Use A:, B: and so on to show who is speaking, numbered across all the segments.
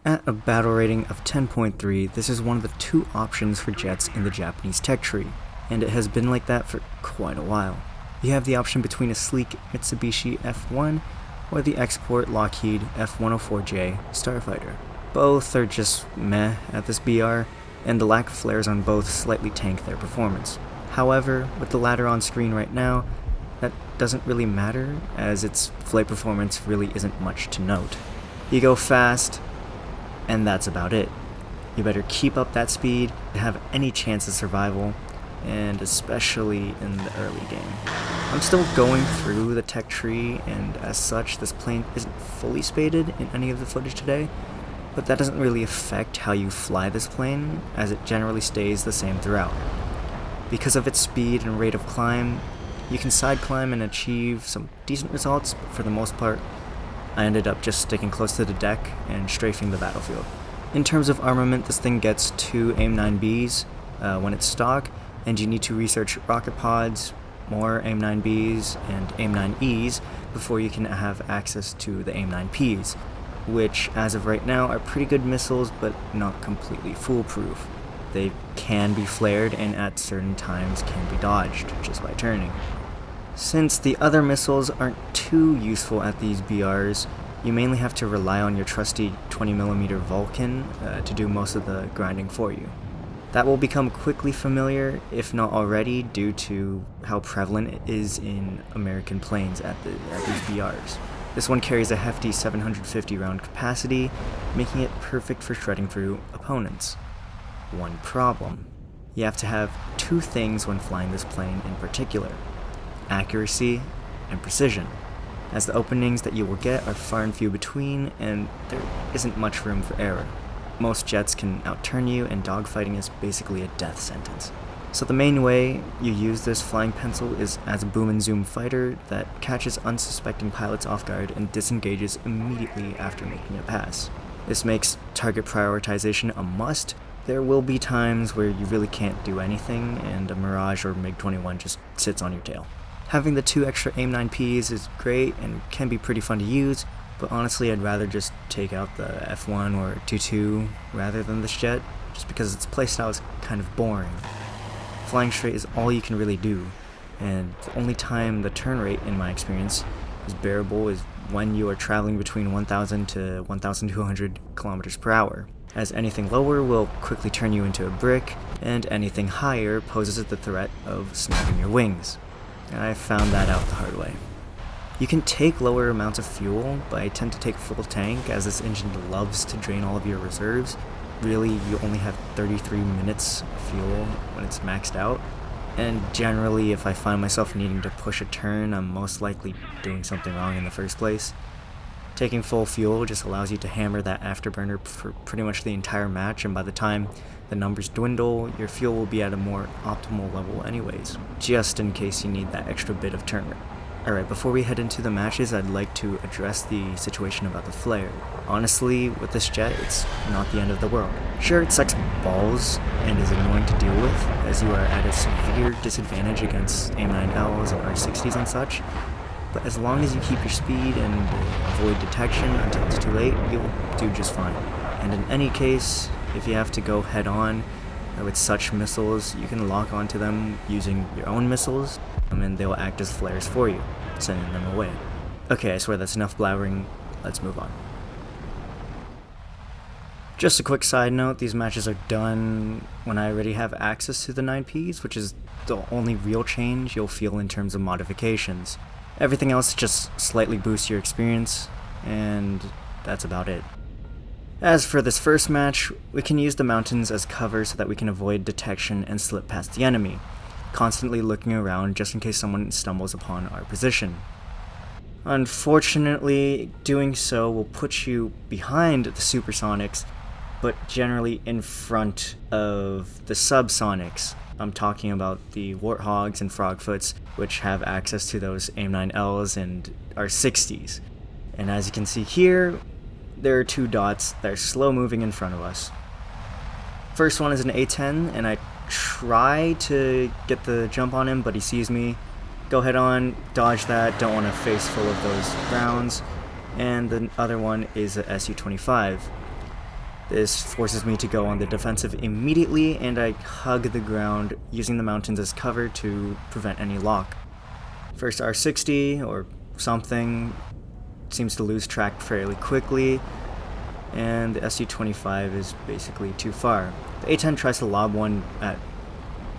A: At a battle rating of 10.3, this is one of the two options for jets in the Japanese tech tree, and it has been like that for quite a while. You have the option between a sleek Mitsubishi F1 or the export Lockheed F-104J Starfighter. Both are just meh at this BR, and the lack of flares on both slightly tank their performance. However, with the latter on screen right now, that doesn't really matter, as its flight performance really isn't much to note. You go fast, and that's about it. You better keep up that speed to have any chance of survival, and especially in the early game. I'm still going through the tech tree, and as such, this plane isn't fully spaded in any of the footage today, but that doesn't really affect how you fly this plane, as it generally stays the same throughout. Because of its speed and rate of climb, you can side climb and achieve some decent results, but for the most part, I ended up just sticking close to the deck and strafing the battlefield. In terms of armament, this thing gets 2 AIM-9Bs when it's stock, and you need to research rocket pods, more AIM-9Bs, and AIM-9Es before you can have access to the AIM-9Ps, which, as of right now, are pretty good missiles, but not completely foolproof. They can be flared, and at certain times can be dodged just by turning. Since the other missiles aren't too useful at these BRs, you mainly have to rely on your trusty 20mm Vulcan to do most of the grinding for you. That will become quickly familiar, if not already, due to how prevalent it is in American planes at these BRs. This one carries a hefty 750 round capacity, making it perfect for shredding through opponents. One problem: you have to have two things when flying this plane in particular: accuracy and precision, as the openings that you will get are far and few between, and there isn't much room for error. Most jets can outturn you, and dogfighting is basically a death sentence. So the main way you use this flying pencil is as a boom and zoom fighter that catches unsuspecting pilots off guard and disengages immediately after making a pass. This makes target prioritization a must. There will be times where you really can't do anything, and a Mirage or MiG-21 just sits on your tail. Having the 2 extra AIM-9Ps is great and can be pretty fun to use, but honestly I'd rather just take out the F1 or 2-2 rather than this jet, just because its playstyle is kind of boring. Flying straight is all you can really do, and the only time the turn rate, in my experience, is bearable is when you are traveling between 1,000 to 1,200 kilometers per hour, as anything lower will quickly turn you into a brick, and anything higher poses the threat of snapping your wings. I found that out the hard way. You can take lower amounts of fuel, but I tend to take full tank, as this engine loves to drain all of your reserves. Really, you only have 33 minutes of fuel when it's maxed out, and generally if I find myself needing to push a turn, I'm most likely doing something wrong in the first place. Taking full fuel just allows you to hammer that afterburner for pretty much the entire match, and by the time the numbers dwindle, your fuel will be at a more optimal level anyways, just in case you need that extra bit of turn rate. Alright, before we head into the matches, I'd like to address the situation about the flare. Honestly, with this jet, it's not the end of the world. Sure, it sucks balls and is annoying to deal with, as you are at a severe disadvantage against AIM-9Ls and R60s and such, but as long as you keep your speed and avoid detection until it's too late, you'll do just fine. And in any case, if you have to go head-on with such missiles, you can lock onto them using your own missiles, and they will act as flares for you, sending them away. Okay, I swear that's enough blabbering, let's move on. Just a quick side note, these matches are done when I already have access to the 9Ps, which is the only real change you'll feel in terms of modifications. Everything else just slightly boosts your experience, and that's about it. As for this first match, we can use the mountains as cover so that we can avoid detection and slip past the enemy, constantly looking around just in case someone stumbles upon our position. Unfortunately, doing so will put you behind the supersonics, but generally in front of the subsonics. I'm talking about the Warthogs and Frogfoots, which have access to those AIM-9Ls and R60s. And as you can see here, there are 2 dots that are slow moving in front of us. First one is an A-10, and I try to get the jump on him, but he sees me. Go head on, dodge that, don't want a face full of those rounds. And the other one is a Su-25. This forces me to go on the defensive immediately, and I hug the ground using the mountains as cover to prevent any lock. First R60 or something seems to lose track fairly quickly, and the SU-25 is basically too far. The A-10 tries to lob one at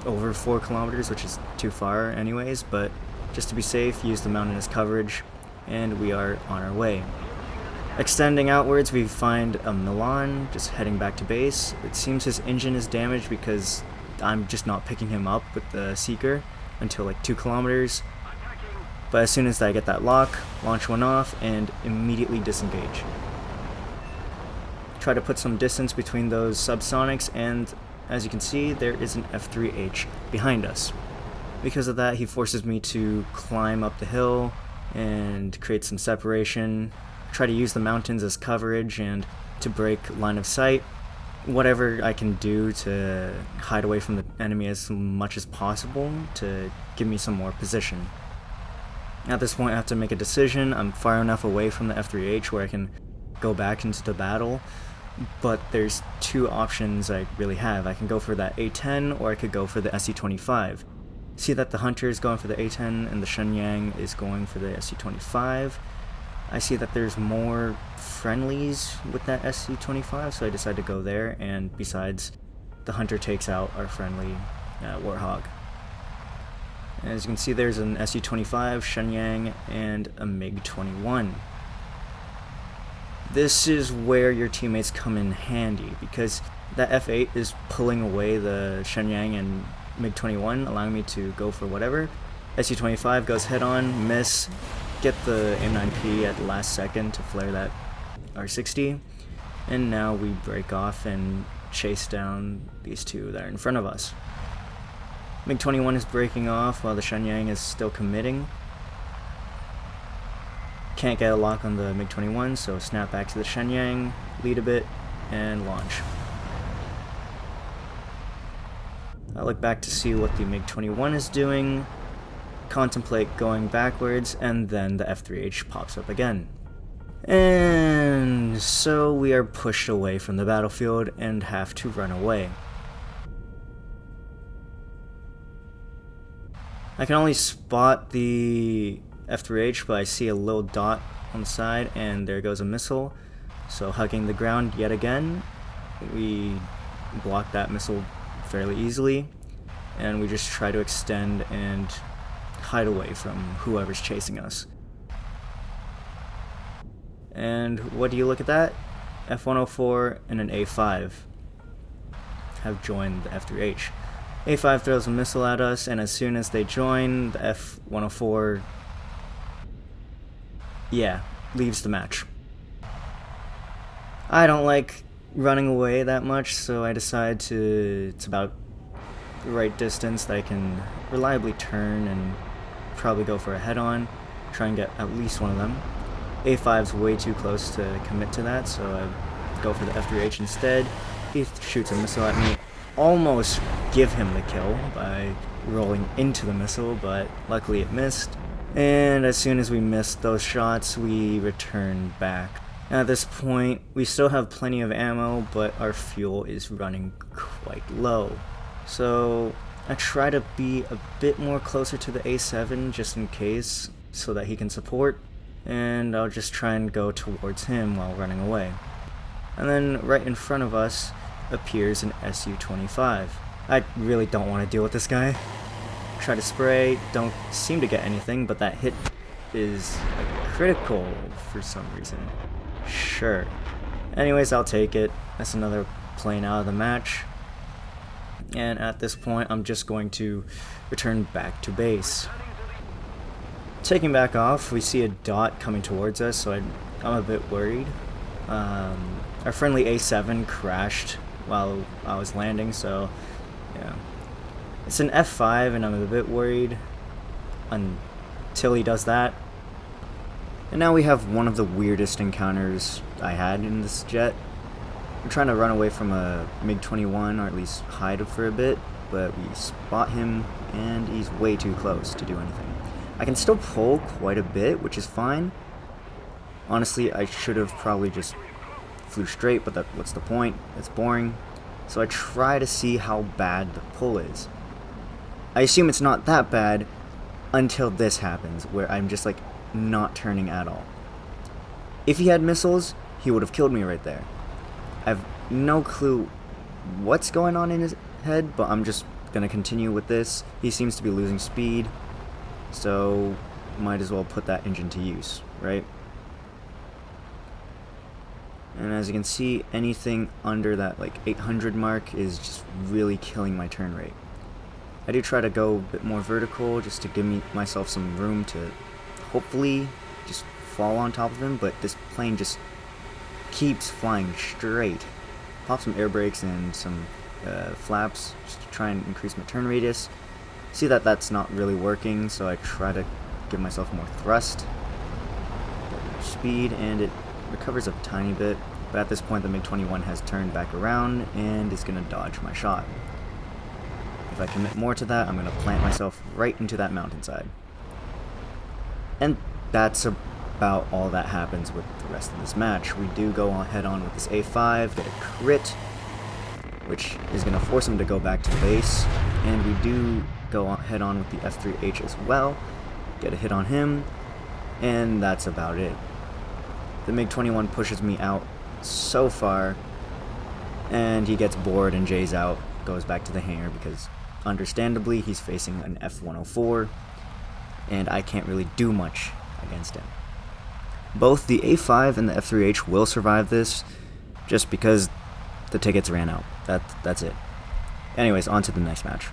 A: over 4 kilometers, which is too far anyways, but just to be safe, use the mountain as coverage, and we are on our way. Extending outwards, we find a Milan just heading back to base. It seems his engine is damaged because I'm just not picking him up with the Seeker until like 2 kilometers. But as soon as I get that lock, launch one off and immediately disengage. Try to put some distance between those subsonics, and as you can see, there is an F-3H behind us. Because of that, he forces me to climb up the hill and create some separation. Try to use the mountains as coverage and to break line of sight. Whatever I can do to hide away from the enemy as much as possible to give me some more position. At this point I have to make a decision. I'm far enough away from the F-3H where I can go back into the battle, but there's 2 options I really have. I can go for that A-10 or I could go for the SU-25. See that the Hunter is going for the A-10 and the Shenyang is going for the SU-25. I see that there's more friendlies with that SU-25, so I decide to go there, and besides, the Hunter takes out our friendly Warthog. As you can see, there's an SU-25, Shenyang, and a MiG-21. This is where your teammates come in handy, because that F-8 is pulling away the Shenyang and MiG-21, allowing me to go for whatever. SU-25 goes head-on, miss, get the M9P at the last second to flare that R60, and now we break off and chase down these 2 that are in front of us. MiG-21 is breaking off while the Shenyang is still committing. Can't get a lock on the MiG-21, so snap back to the Shenyang, lead a bit, and launch. I look back to see what the MiG-21 is doing, contemplate going backwards, and then the F-3H pops up again. And so we are pushed away from the battlefield and have to run away. I can only spot the F-3H, but I see a little dot on the side, and there goes a missile. So hugging the ground yet again, we block that missile fairly easily, and we just try to extend and hide away from whoever's chasing us. And what do you look at that? F-104 and an A5 have joined the F-3H. A5 throws a missile at us, and as soon as they join, the F-104 leaves the match. I don't like running away that much, so I decide it's about the right distance that I can reliably turn and probably go for a head-on, try and get at least one of them. A5's way too close to commit to that, so I go for the F-3H instead. He shoots a missile at me, almost give him the kill by rolling into the missile, but luckily it missed. And as soon as we missed those shots, we return back. At this point, we still have plenty of ammo, but our fuel is running quite low. So I try to be a bit more closer to the A7 just in case, so that he can support, and I'll just try and go towards him while running away. And then right in front of us appears an SU-25. I really don't want to deal with this guy. Try to spray, don't seem to get anything, but that hit is critical for some reason. Sure. Anyways, I'll take it. That's another plane out of the match. And at this point, I'm just going to return back to base. Taking back off, we see a dot coming towards us, so I'm a bit worried. Our friendly A7 crashed while I was landing, so yeah. It's an F5, and I'm a bit worried until he does that. And now we have one of the weirdest encounters I had in this jet. We're trying to run away from a MiG-21, or at least hide for a bit, but we spot him, and he's way too close to do anything. I can still pull quite a bit, which is fine. Honestly, I should have probably just flew straight, but what's the point? It's boring. So I try to see how bad the pull is. I assume it's not that bad until this happens, where I'm just like not turning at all. If he had missiles, he would have killed me right there. I have no clue what's going on in his head, but I'm just gonna continue with this. He seems to be losing speed, so might as well put that engine to use, right? And as you can see, anything under that like 800 mark is just really killing my turn rate. I do try to go a bit more vertical just to give myself some room to hopefully just fall on top of him, but this plane just keeps flying straight. Pop some air brakes and some flaps just to try and increase my turn radius. See that that's not really working, so I try to give myself more thrust, more speed, and it recovers a tiny bit, but at this point the MiG-21 has turned back around and is going to dodge my shot. If I commit more to that, I'm going to plant myself right into that mountainside. And that's about all that happens with the rest of this match. We do go head on with this A5, get a crit, which is going to force him to go back to base, and we do go head on with the F-3H as well, get a hit on him, and that's about it. The MiG-21 pushes me out so far, and he gets bored and J's out, goes back to the hangar because, understandably, he's facing an F-104, and I can't really do much against him. Both the A5 and the F-3H will survive this, just because the tickets ran out. That's it. Anyways, on to the next match.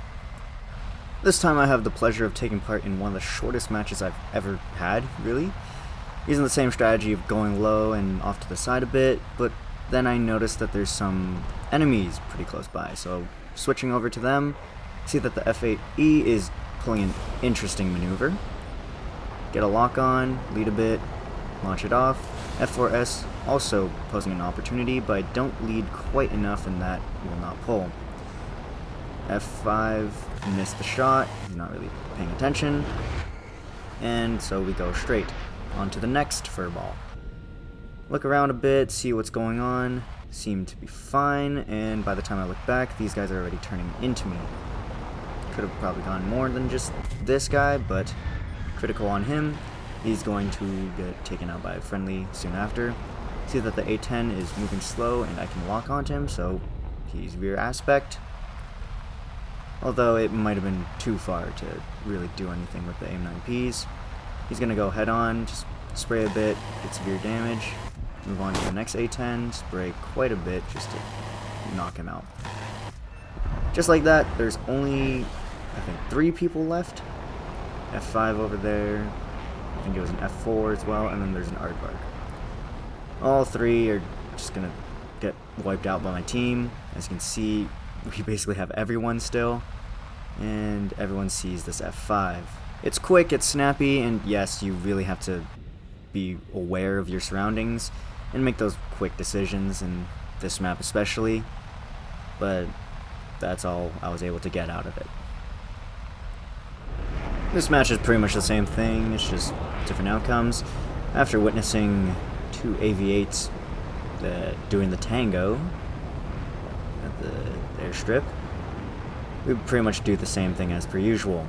A: This time I have the pleasure of taking part in one of the shortest matches I've ever had, really. Using the same strategy of going low and off to the side a bit, but then I noticed that there's some enemies pretty close by, so switching over to them, see that the F-8E is pulling an interesting maneuver. Get a lock on, lead a bit, launch it off. F-4S also posing an opportunity, but I don't lead quite enough and that will not pull. F5 missed the shot, he's not really paying attention, and so we go straight on to the next furball. Look around a bit, see what's going on, seem to be fine, and by the time I look back, these guys are already turning into me. Could have probably gone more than just this guy, but critical on him. He's going to get taken out by a friendly soon after. See that the A-10 is moving slow and I can lock onto him, so he's rear aspect. Although it might have been too far to really do anything with the AIM-9Ps. He's going to go head on, just spray a bit, get severe damage, move on to the next A-10, spray quite a bit just to knock him out. Just like that, there's only, I think, 3 people left. F5 over there, I think it was an F4 as well, and then there's an aardvark. All 3 are just going to get wiped out by my team. As you can see, we basically have everyone still, and everyone sees this F5. It's quick, it's snappy, and yes, you really have to be aware of your surroundings and make those quick decisions in this map especially, but that's all I was able to get out of it. This match is pretty much the same thing, it's just different outcomes. After witnessing 2 AV-8s doing the tango at the airstrip, we pretty much do the same thing as per usual.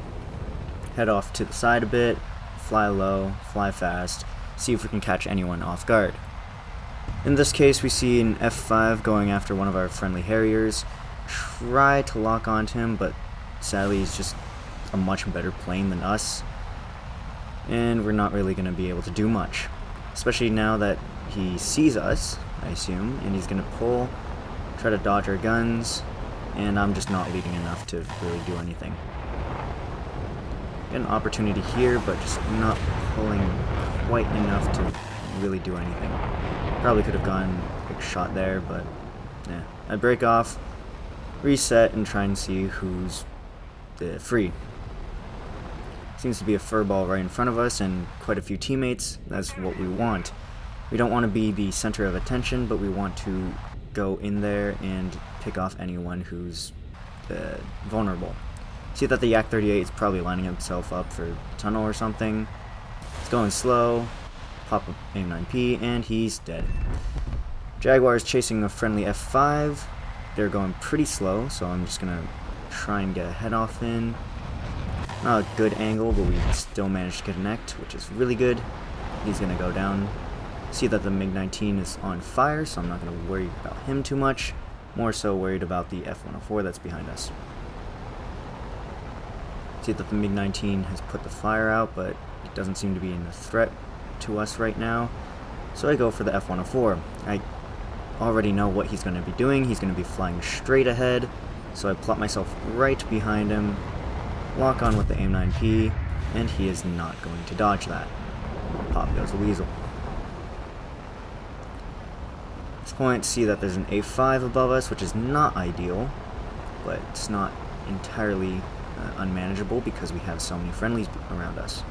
A: Head off to the side a bit, fly low, fly fast, see if we can catch anyone off guard. In this case, we see an F5 going after one of our friendly Harriers, try to lock onto him, but sadly he's just a much better plane than us, and we're not really going to be able to do much. Especially now that he sees us, I assume, and he's going to pull, try to dodge our guns, and I'm just not leading enough to really do anything. Get an opportunity here, but just not pulling quite enough to really do anything. Probably could have gone a shot there, but yeah. I break off, reset, and try and see who's free. Seems to be a furball right in front of us and quite a few teammates. That's what we want. We don't want to be the center of attention, but we want to go in there and pick off anyone who's vulnerable. See that the Yak-38 is probably lining himself up for a tunnel or something. It's going slow. Pop up AIM-9P, and he's dead. Jaguar is chasing a friendly F5. They're going pretty slow, so I'm just gonna try and get a head off in. Not a good angle, but we still managed to connect, which is really good. He's gonna go down. See that the MiG-19 is on fire, so I'm not gonna worry about him too much. More so worried about the F-104 that's behind us. See that the MiG-19 has put the fire out, but it doesn't seem to be a threat to us right now. So I go for the F-104. I already know what he's going to be doing. He's going to be flying straight ahead. So I plot myself right behind him, lock on with the AIM-9P, and he is not going to dodge that. Pop goes the weasel. At this point, see that there's an A5 above us, which is not ideal, but it's not entirely unmanageable because we have so many friendlies around us.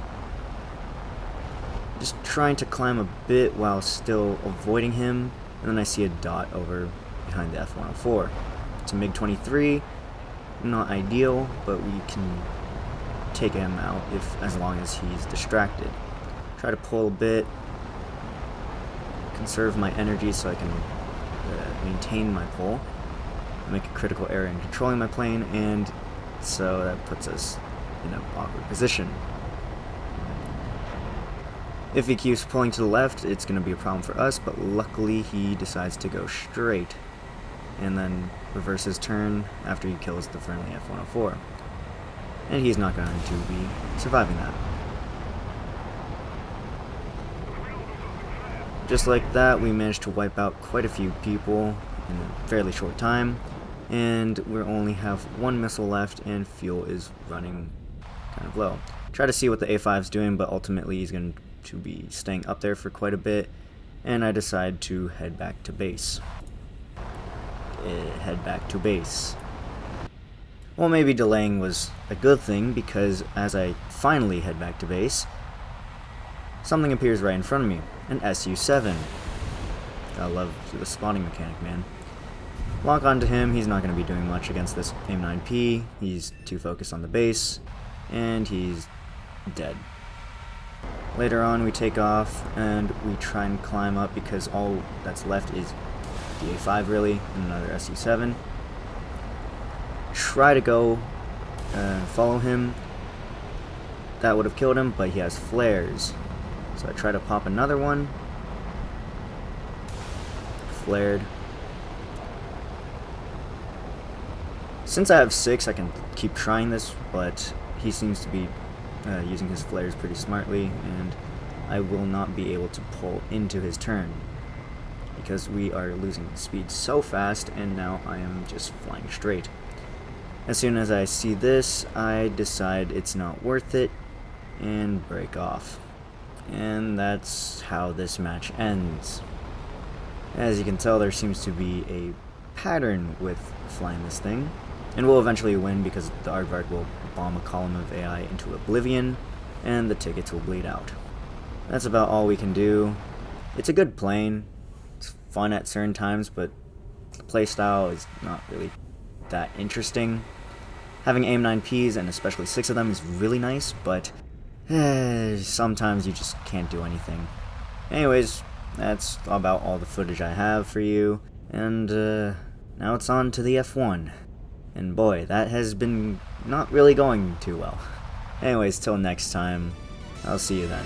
A: Just trying to climb a bit while still avoiding him, and then I see a dot over behind the F-104. It's a MiG-23, not ideal, but we can take him out as long as he's distracted. Try to pull a bit, conserve my energy so I can maintain my pull, make a critical error in controlling my plane, and so that puts us in an awkward position. If he keeps pulling to the left, it's going to be a problem for us, but luckily he decides to go straight and then reverse his turn after he kills the friendly F-104. And he's not going to be surviving that. Just like that, we managed to wipe out quite a few people in a fairly short time, and we only have one missile left and fuel is running kind of low. Try to see what the A5's doing, but ultimately he's going to be staying up there for quite a bit, and I decide to head back to base. Well, maybe delaying was a good thing, because as I finally head back to base, something appears right in front of me, an Su-7. I love the spawning mechanic, man. Lock onto him, he's not going to be doing much against this AIM-9P, he's too focused on the base, and he's dead. Later on we take off and we try and climb up because all that's left is the A5 really, and another Su-7. Try to go follow him. That would have killed him, but he has flares. So I try to pop another one. Flared. Since I have 6, I can keep trying this, but he seems to be using his flares pretty smartly, and I will not be able to pull into his turn because we are losing speed so fast, and now I am just flying straight. As soon as I see this, I decide it's not worth it and break off. And that's how this match ends. As you can tell, there seems to be a pattern with flying this thing, and we'll eventually win because the aardvark will bomb a column of AI into oblivion, and the tickets will bleed out. That's about all we can do. It's a good plane. It's fun at certain times, but the playstyle is not really that interesting. Having AIM-9Ps, and especially 6 of them, is really nice, but sometimes you just can't do anything. Anyways, that's about all the footage I have for you, and now it's on to the F1. And boy, that has been not really going too well. Anyways, till next time, I'll see you then.